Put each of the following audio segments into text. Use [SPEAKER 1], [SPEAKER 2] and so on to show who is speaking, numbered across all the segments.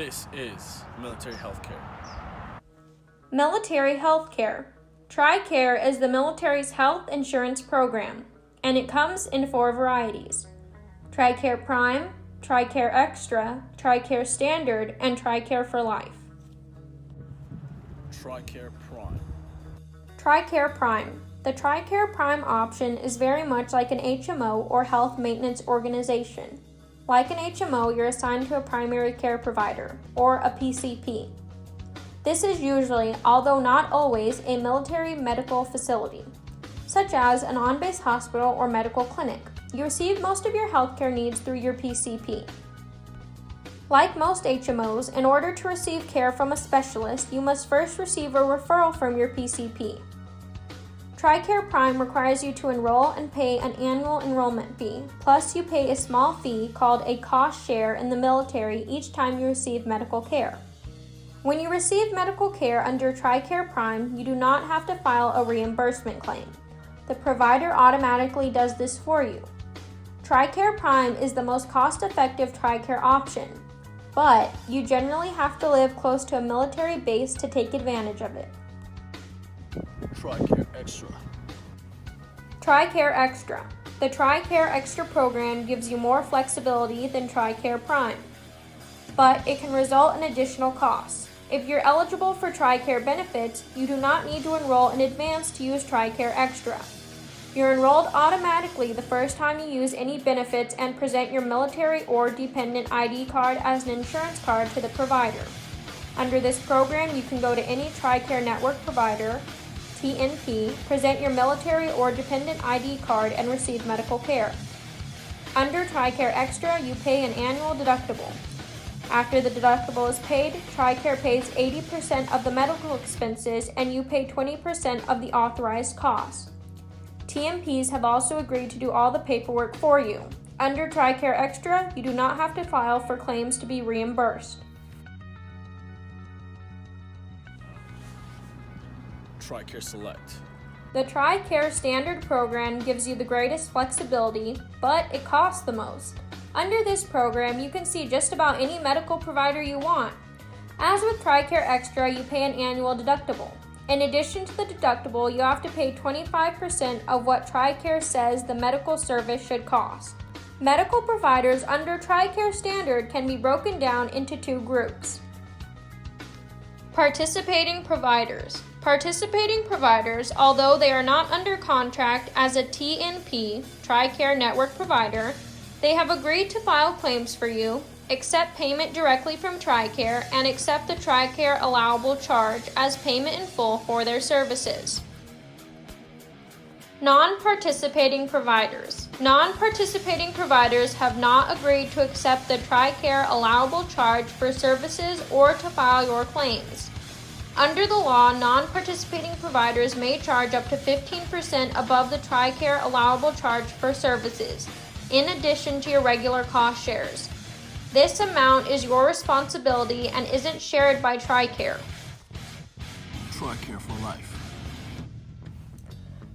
[SPEAKER 1] This is military healthcare.
[SPEAKER 2] Military healthcare. TRICARE is the military's health insurance program, and it comes in 4 varieties: TRICARE Prime, TRICARE Extra, TRICARE Standard, and TRICARE for Life.
[SPEAKER 1] TRICARE Prime.
[SPEAKER 2] TRICARE Prime. The TRICARE Prime option is very much like an HMO or health maintenance organization. Like an HMO, you're assigned to a primary care provider, or a PCP. This is usually, although not always, a military medical facility, such as an on-base hospital or medical clinic. You receive most of your healthcare needs through your PCP. Like most HMOs, in order to receive care from a specialist, you must first receive a referral from your PCP. TRICARE Prime requires you to enroll and pay an annual enrollment fee, plus you pay a small fee called a cost share in the military each time you receive medical care. When you receive medical care under TRICARE Prime, you do not have to file a reimbursement claim. The provider automatically does this for you. TRICARE Prime is the most cost-effective TRICARE option, but you generally have to live close to a military base to take advantage of it.
[SPEAKER 1] TRICARE Extra.
[SPEAKER 2] TRICARE Extra. The TRICARE Extra program gives you more flexibility than TRICARE Prime, but it can result in additional costs. If you're eligible for TRICARE benefits, you do not need to enroll in advance to use TRICARE Extra. You're enrolled automatically the first time you use any benefits and present your military or dependent ID card as an insurance card to the provider. Under this program, you can go to any TRICARE network provider, TNP, present your military or dependent ID card, and receive medical care. Under TRICARE Extra, you pay an annual deductible. After the deductible is paid, TRICARE pays 80% of the medical expenses and you pay 20% of the authorized costs. TMPs have also agreed to do all the paperwork for you. Under TRICARE Extra, you do not have to file for claims to be reimbursed.
[SPEAKER 1] TRICARE Select.
[SPEAKER 2] The TRICARE Standard program gives you the greatest flexibility, but it costs the most. Under this program, you can see just about any medical provider you want. As with TRICARE Extra, you pay an annual deductible. In addition to the deductible, you have to pay 25% of what TRICARE says the medical service should cost. Medical providers under TRICARE Standard can be broken down into 2 groups. Participating providers. Participating providers, although they are not under contract as a TNP, TRICARE network provider, they have agreed to file claims for you, accept payment directly from TRICARE, and accept the TRICARE allowable charge as payment in full for their services. Non-participating providers. Non-participating providers have not agreed to accept the TRICARE allowable charge for services or to file your claims. Under the law, non-participating providers may charge up to 15% above the TRICARE allowable charge for services, in addition to your regular cost shares. This amount is your responsibility and isn't shared by TRICARE.
[SPEAKER 1] TRICARE for Life.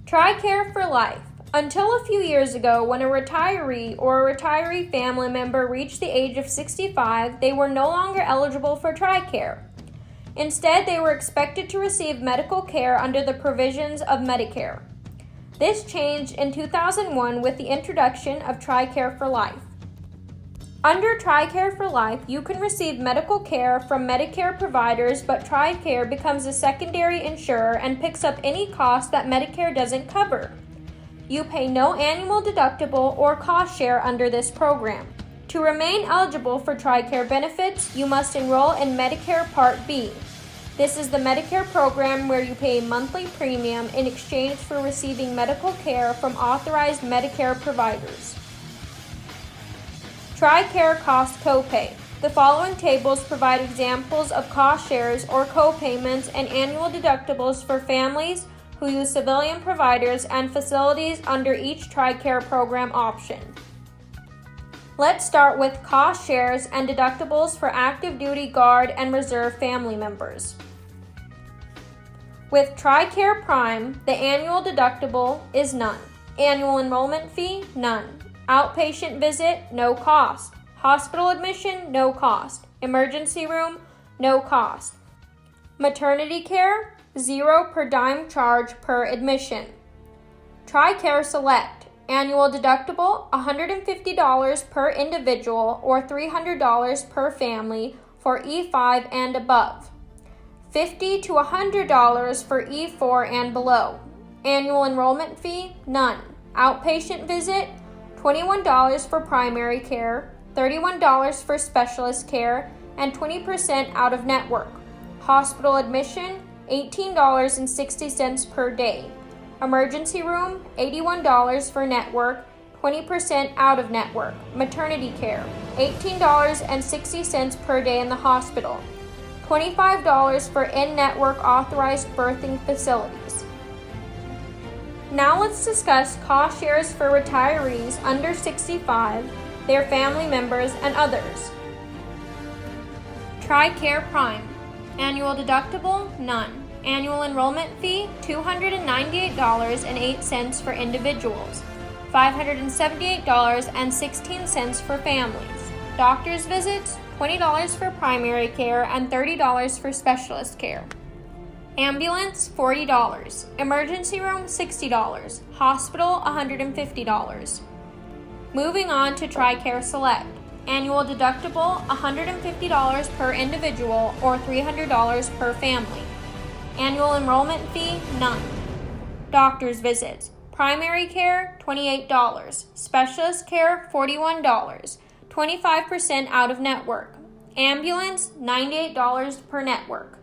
[SPEAKER 2] TRICARE for Life. Until a few years ago, when a retiree or a retiree family member reached the age of 65, they were no longer eligible for TRICARE. Instead, they were expected to receive medical care under the provisions of Medicare. This changed in 2001 with the introduction of TRICARE for Life. Under TRICARE for Life, you can receive medical care from Medicare providers, but TRICARE becomes a secondary insurer and picks up any cost that Medicare doesn't cover. You pay no annual deductible or cost share under this program. To remain eligible for TRICARE benefits, you must enroll in Medicare Part B. This is the Medicare program where you pay a monthly premium in exchange for receiving medical care from authorized Medicare providers. TRICARE Cost Copay. The following tables provide examples of cost shares or copayments and annual deductibles for families who use civilian providers and facilities under each TRICARE program option. Let's start with cost shares and deductibles for active duty Guard and Reserve family members. With TRICARE Prime, the annual deductible is none. Annual enrollment fee, none. Outpatient visit, no cost. Hospital admission, no cost. Emergency room, no cost. Maternity care, 0 per dime charge per admission. TRICARE Select, annual deductible, $150 per individual or $300 per family for E5 and above. $50 to $100 for E4 and below. Annual enrollment fee, none. Outpatient visit, $21 for primary care, $31 for specialist care, and 20% out of network. Hospital admission, $18.60 per day. Emergency room, $81 for network, 20% out of network. Maternity care, $18.60 per day in the hospital. $25 for in-network authorized birthing facilities. Now let's discuss cost shares for retirees under 65, their family members, and others. TRICARE Prime. Annual deductible, none. Annual enrollment fee, $298.08 for individuals, $578.16 for families. Doctor's visits, $20 for primary care and $30 for specialist care. Ambulance, $40. Emergency room, $60. Hospital, $150. Moving on to TRICARE Select. Annual deductible, $150 per individual or $300 per family. Annual enrollment fee, none. Doctor's visits. Primary care, $28. Specialist care, $41. 25% out of network. Ambulance, $98 per network.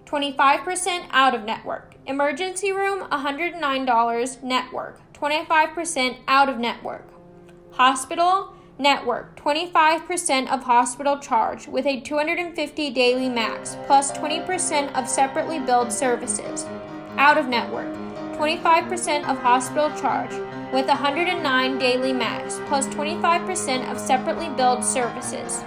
[SPEAKER 2] 25% out of network. Emergency room, $109 network. 25% out of network. Hospital, network, 25% of hospital charge with a 250 daily max plus 20% of separately billed services. Out of network, 25% of hospital charge with 109 daily max plus 25% of separately billed services.